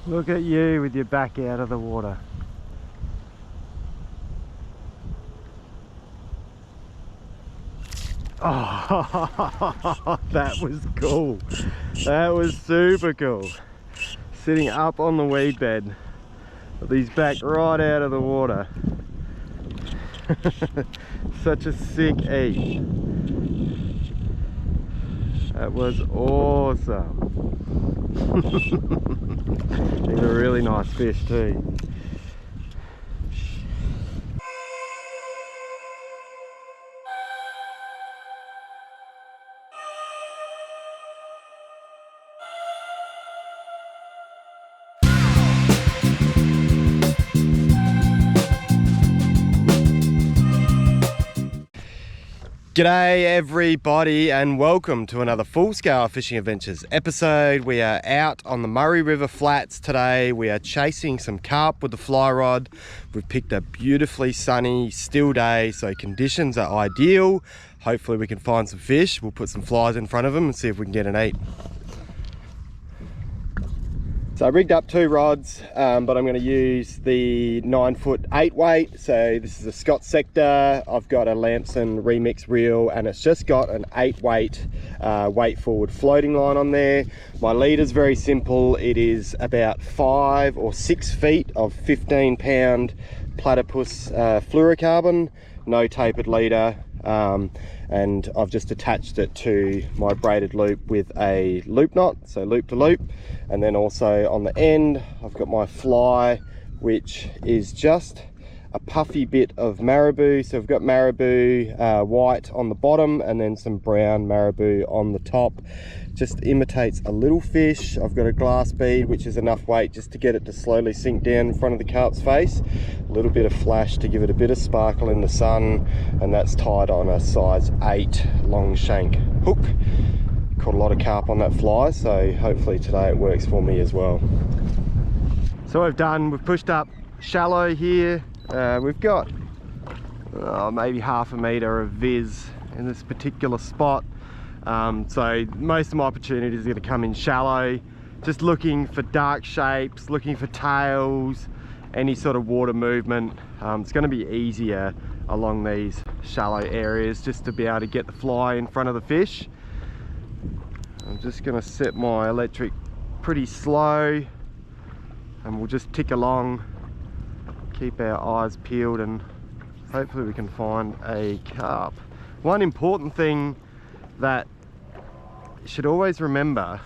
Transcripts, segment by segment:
Look at you with your back out of the water. Oh, that was cool. That was super cool. Sitting up on the weed bed with his back right out of the water. Such a sick eat. That was awesome. He's a really nice fish too. G'day everybody and welcome to another full-scale fishing adventures episode. We are out on the Murray River flats today. We are chasing some carp with the fly rod. We've picked a beautifully sunny still day, so conditions are ideal. Hopefully we can find some fish. We'll put some flies in front of them and see if we can get an eat. So I rigged up two rods, but I'm going to use the 9-foot 8 weight. So this is a Scott Sector. I've got a Lamson Remix reel and it's just got an 8 weight weight forward floating line on there. My lead is very simple. It is about 5 or 6 feet of 15-pound platypus fluorocarbon, no tapered leader. And I've just attached it to my braided loop with a loop knot, so loop to loop. And then also on the end I've got my fly, which is just a puffy bit of marabou. So I've got marabou white on the bottom and then some brown marabou on the top. Just imitates a little fish. I've got a glass bead, which is enough weight just to get it to slowly sink down in front of the carp's face. A little bit of flash to give it a bit of sparkle in the sun, and that's tied on a size 8 long shank hook. Caught a lot of carp on that fly, so hopefully today it works for me as well. So we've pushed up shallow here. We've got maybe half a metre of viz in this particular spot. So most of my opportunities are going to come in shallow, just looking for dark shapes, looking for tails, any sort of water movement. It's going to be easier along these shallow areas just to be able to get the fly in front of the fish. I'm just going to set my electric pretty slow and we'll just tick along, keep our eyes peeled, and hopefully we can find a carp. One important thing that you should always remember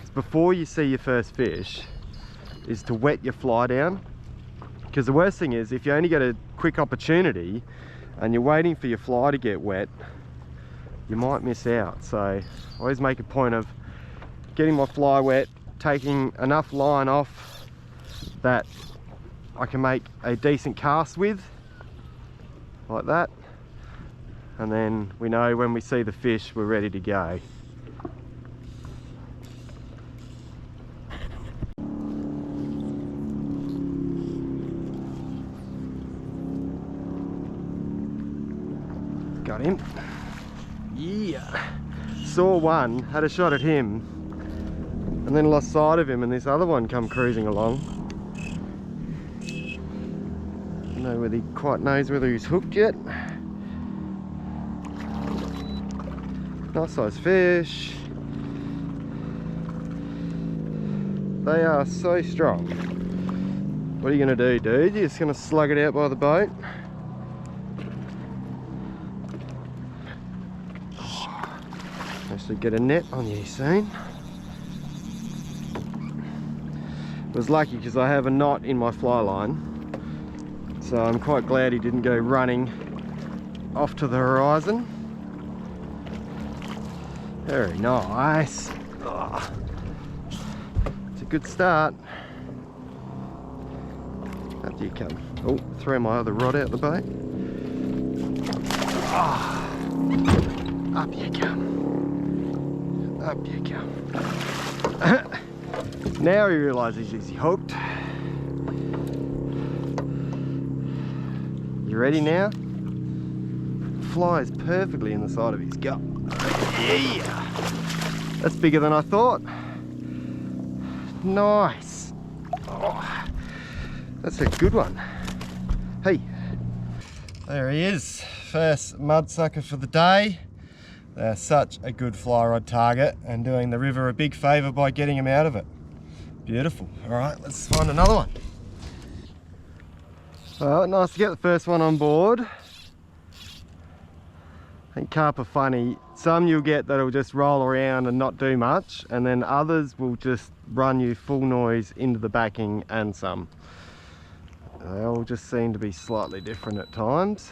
is before you see your first fish is to wet your fly down, because the worst thing is if you only get a quick opportunity and you're waiting for your fly to get wet, you might miss out. So I always make a point of getting my fly wet, taking enough line off that I can make a decent cast with, like that. And then we know when we see the fish, we're ready to go. Got him. Yeah. Saw one, had a shot at him, and then lost sight of him, and this other one come cruising along. I don't know whether he quite knows whether he's hooked yet. Nice size fish. They are so strong. What are you going to do, dude? You're just going to slug it out by the boat? Actually get a net on you soon. I was lucky because I have a knot in my fly line, so I'm quite glad he didn't go running off to the horizon. Very nice. Oh, it's a good start. Up you come. Oh, throw my other rod out the boat. Oh, up you come. Up you come. Now he realises he's hooked. You ready now? Flies perfectly in the side of his gut. Yeah, that's bigger than I thought. Nice. Oh, that's a good one. Hey, there he is. First mud sucker for the day. They're such a good fly rod target and doing the river a big favour by getting him out of it. Beautiful. All right, let's find another one. Well, nice to get the first one on board. I think carp are funny. Some you'll get that'll just roll around and not do much, and then others will just run you full noise into the backing and some. They all just seem to be slightly different at times.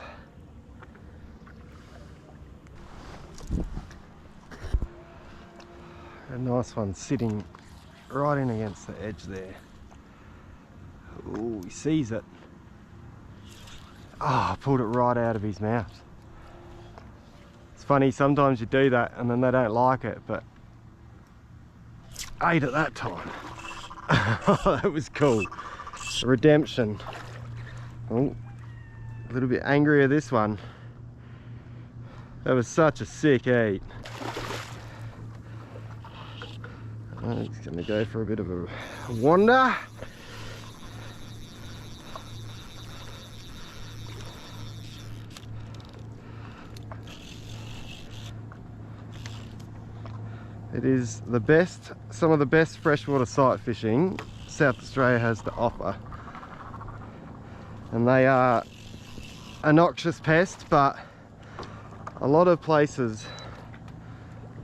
A nice one sitting right in against the edge there. Oh, he sees it. Oh, I pulled it right out of his mouth. It's funny, sometimes you do that and then they don't like it, but ate it that time. That was cool. Redemption. Oh, a little bit angry at this one. That was such a sick eat. He's going to go for a bit of a wander. It is the best, some of the best freshwater sight fishing South Australia has to offer. And they are a noxious pest, but a lot of places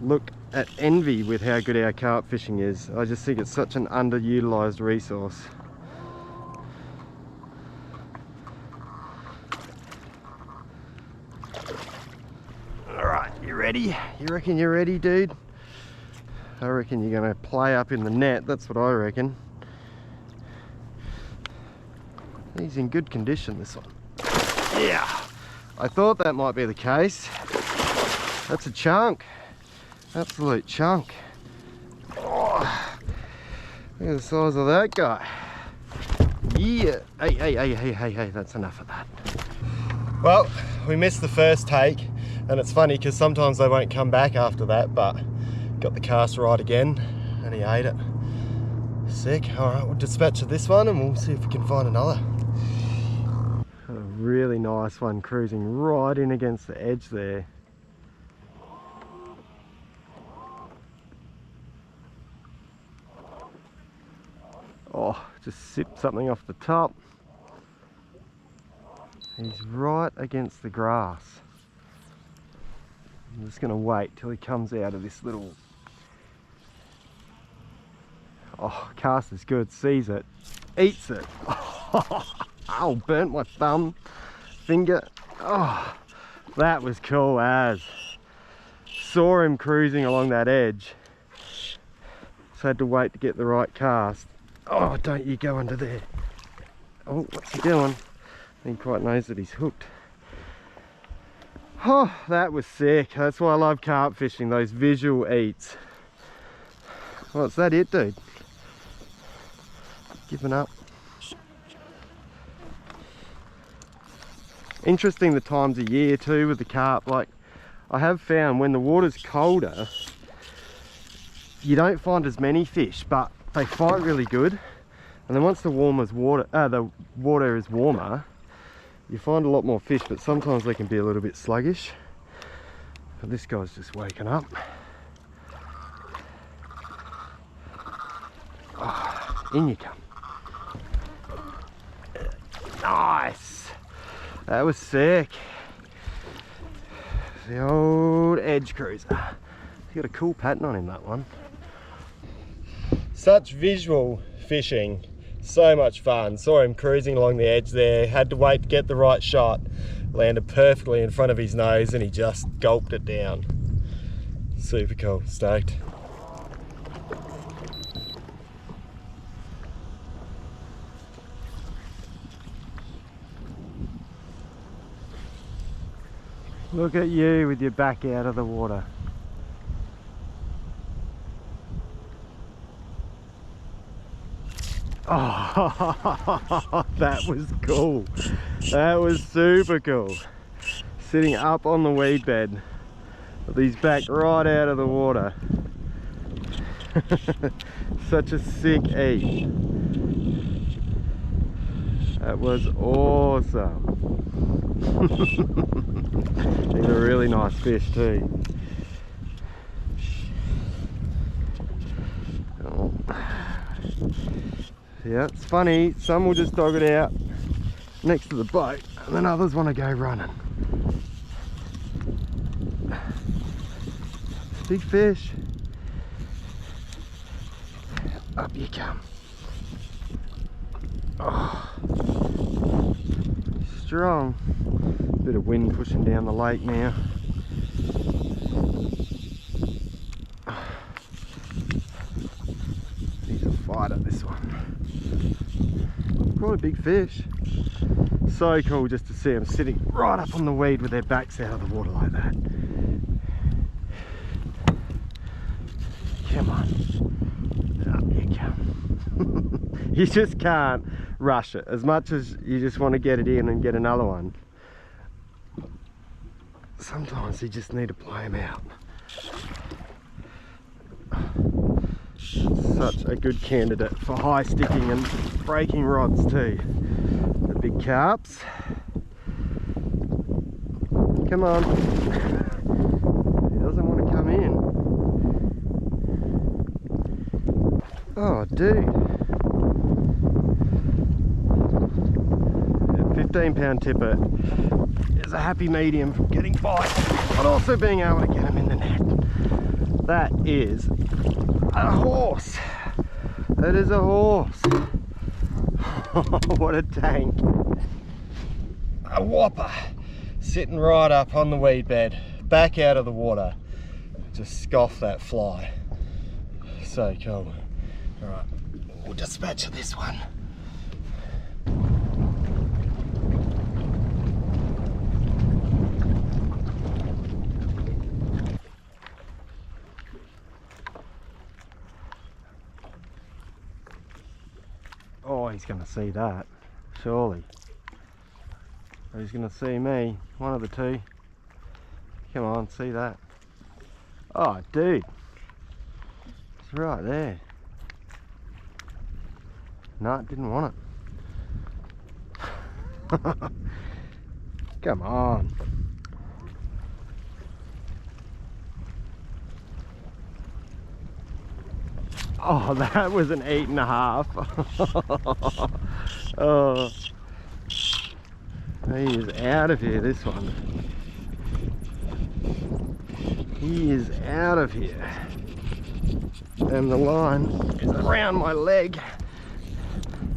look at envy with how good our carp fishing is. I just think it's such an underutilized resource. All right, you ready? You reckon you're ready, dude? I reckon you're gonna play up in the net, that's what I reckon. He's in good condition, this one. Yeah, I thought that might be the case. That's a chunk. Absolute chunk. Oh, look at the size of that guy. Yeah. Hey, that's enough of that. Well, we missed the first take, and it's funny because sometimes they won't come back after that, but got the cast right again and he ate it. Sick. All right, we'll dispatch of this one and we'll see if we can find another. A really nice one cruising right in against the edge there. Oh, just sipped something off the top. He's right against the grass. I'm just going to wait till he comes out of this little... Oh, cast is good, sees it, eats it. Oh, burnt my thumb, finger. Oh, that was cool as. Saw him cruising along that edge. So had to wait to get the right cast. Oh, don't you go under there. Oh, what's he doing? He quite knows that he's hooked. Oh, that was sick. That's why I love carp fishing, those visual eats. Well, is that it, dude? Giving up. Interesting the times of year too with the carp. Like, I have found when the water's colder, you don't find as many fish, but they fight really good. And then once the water is warmer, you find a lot more fish, but sometimes they can be a little bit sluggish. But this guy's just waking up. Oh, in you come. Nice. That was sick. The old edge cruiser. He's got a cool pattern on him, that one. Such visual fishing. So much fun. Saw him cruising along the edge there. Had to wait to get the right shot. Landed perfectly in front of his nose and he just gulped it down. Super cool. Stoked. Look at you with your back out of the water. Oh, that was cool. That was super cool. Sitting up on the weed bed with his back right out of the water. Such a sick eat. That was awesome. He's a really nice fish too. Oh. Yeah, it's funny, some will just dog it out next to the boat and then others want to go running. Big fish. Up you come. Oh. Strong. Bit of wind pushing down the lake now. He's a fighter, this one. Quite a big fish. So cool just to see them sitting right up on the weed with their backs out of the water like that. Come on. Up you come. You just can't rush it. As much as you just want to get it in and get another one, sometimes you just need to play them out. Such a good candidate for high sticking and breaking rods too. The big carps. Come on. He doesn't want to come in. Oh dude. 15-pound tipper is a happy medium from getting bites, but also being able to get them in the net. That is a horse. That is a horse. What a tank. A whopper sitting right up on the weed bed, back out of the water. Just scoff that fly. So cool. Alright, we'll dispatch this one. Oh, he's going to see that, surely. Or he's going to see me, one of the two. Come on, see that. Oh, dude. It's right there. No, it didn't want it. Come on. Oh, that was an 8.5. Oh, he is out of here, this one. He is out of here. And the line is around my leg.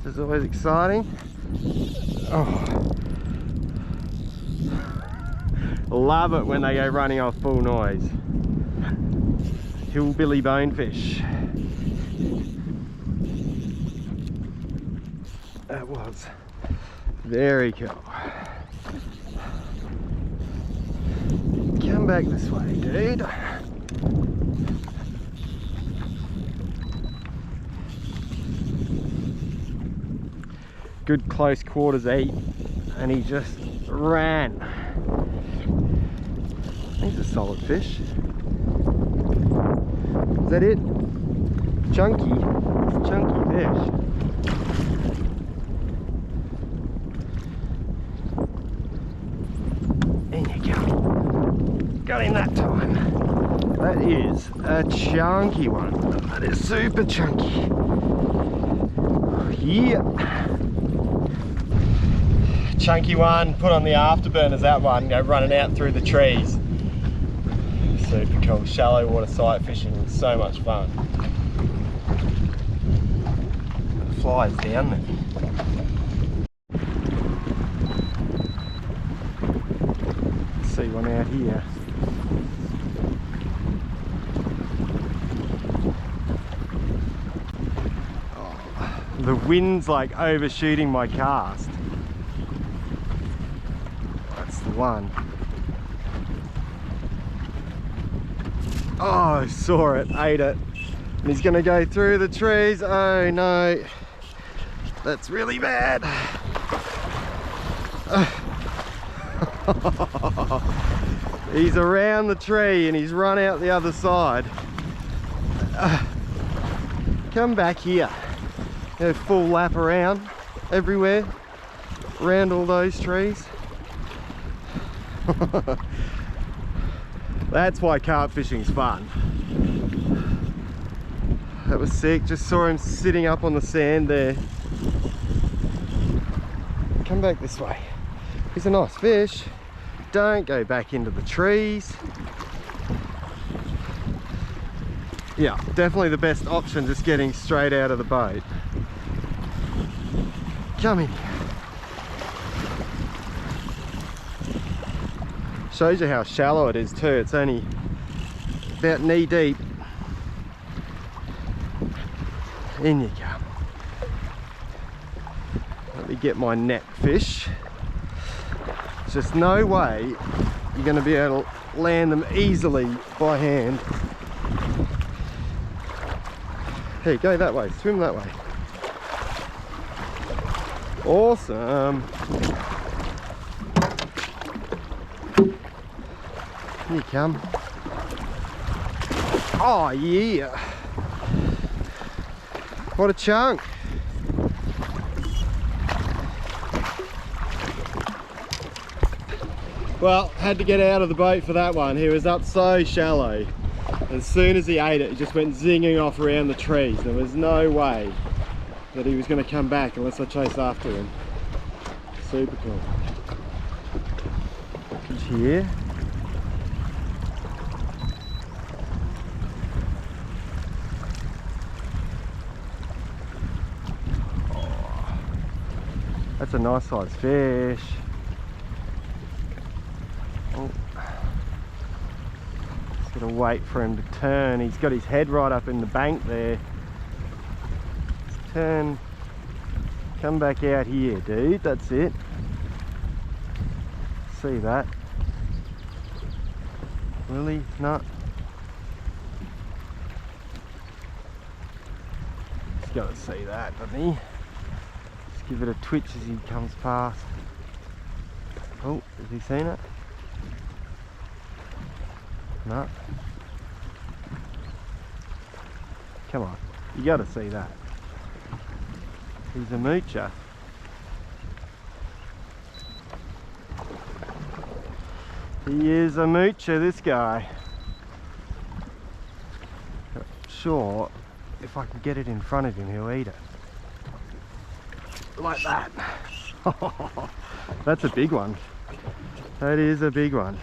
This is always exciting. Oh. Love it when they go running off full noise. Hillbilly bonefish. That was very cool. Come back this way, dude. Good close quarters eat, and he just ran. He's a solid fish. Is that it? Chunky fish. In you go. Got him that time. That is a chunky one. That is super chunky. Yeah. Chunky one, put on the afterburners, that one, go running out through the trees. Super cool. Shallow water sight fishing is so much fun. The fly is down there. See one out here. Oh, the wind's like overshooting my cast. That's the one. Oh, I saw it, ate it. And he's gonna go through the trees. Oh no. That's really bad. He's around the tree and he's run out the other side. Come back here. Go full lap around everywhere. around all those trees. That's why carp fishing's fun. That was sick. Just saw him sitting up on the sand there. Come back this way. He's a nice fish. Don't go back into the trees. Yeah, definitely the best option, just getting straight out of the boat. Come in. Shows you how shallow it is too. It's only about knee deep. In you go. Let me get my net fish. There's just no way you're going to be able to land them easily by hand. Here, go that way, swim that way. Awesome. Here you come. Oh yeah. What a chunk. Well, had to get out of the boat for that one. He was up so shallow. As soon as he ate it, he just went zinging off around the trees. There was no way that he was going to come back unless I chased after him. Super cool. Here. Oh, that's a nice sized fish. Oh. Gotta wait for him to turn. He's got his head right up in the bank there. Just turn, come back out here, dude. That's it. See that? Really? No. He's gotta see that, doesn't he? Just give it a twitch as he comes past. Oh, has he seen it? No. Come on, you gotta see that. He's a moocher. He is a moocher, this guy. I'm sure if I can get it in front of him, he'll eat it. Like that. That's a big one. That is a big one.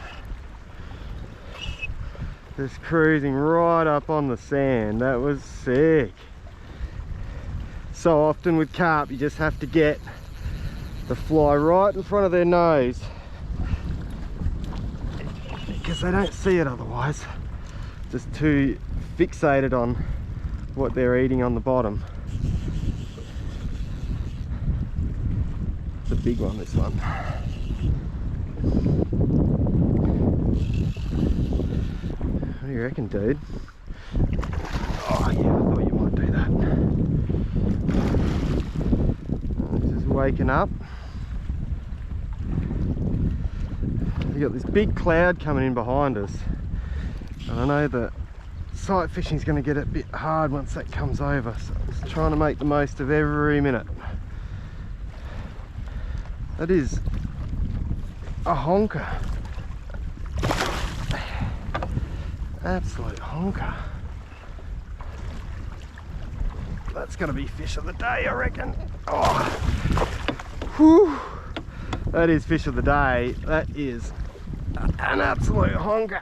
Just cruising right up on the sand. That was sick. So often with carp, you just have to get the fly right in front of their nose, because they don't see it otherwise. Just too fixated on what they're eating on the bottom. It's a big one, this one. What do you reckon, dude? Oh yeah, I thought you might do that. This is waking up. We've got this big cloud coming in behind us, and I know that sight fishing is going to get a bit hard once that comes over, so I'm just trying to make the most of every minute. That is a honker. Absolute honker. That's gonna be fish of the day, I reckon. Oh, whew. That is fish of the day. That is an absolute honker.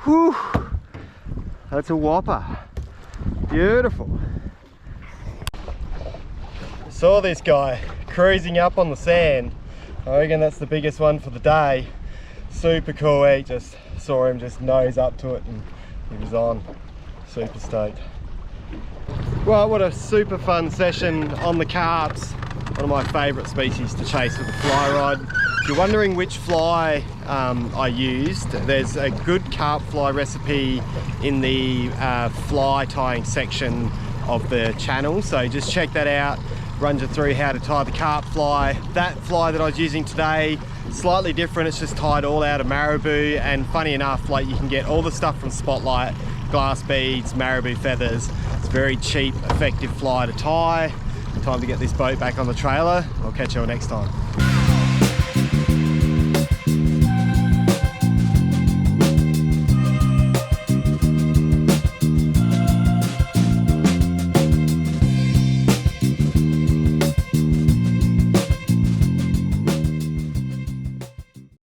Whew. That's a whopper. Beautiful. Saw this guy cruising up on the sand. I reckon that's the biggest one for the day. Super cool. He just saw him just nose up to it and he was on. Super stoked. Well, what a super fun session on the carps. One of my favourite species to chase with a fly rod. If you're wondering which fly I used, there's a good carp fly recipe in the fly tying section of the channel, so just check that out. Runs you through how to tie the carp fly. That fly that I was using today, slightly different. It's just tied all out of marabou, and funny enough, like, you can get all the stuff from Spotlight, glass beads, marabou feathers. It's a very cheap, effective fly to tie. Time to get this boat back on the trailer. I'll catch you all next time.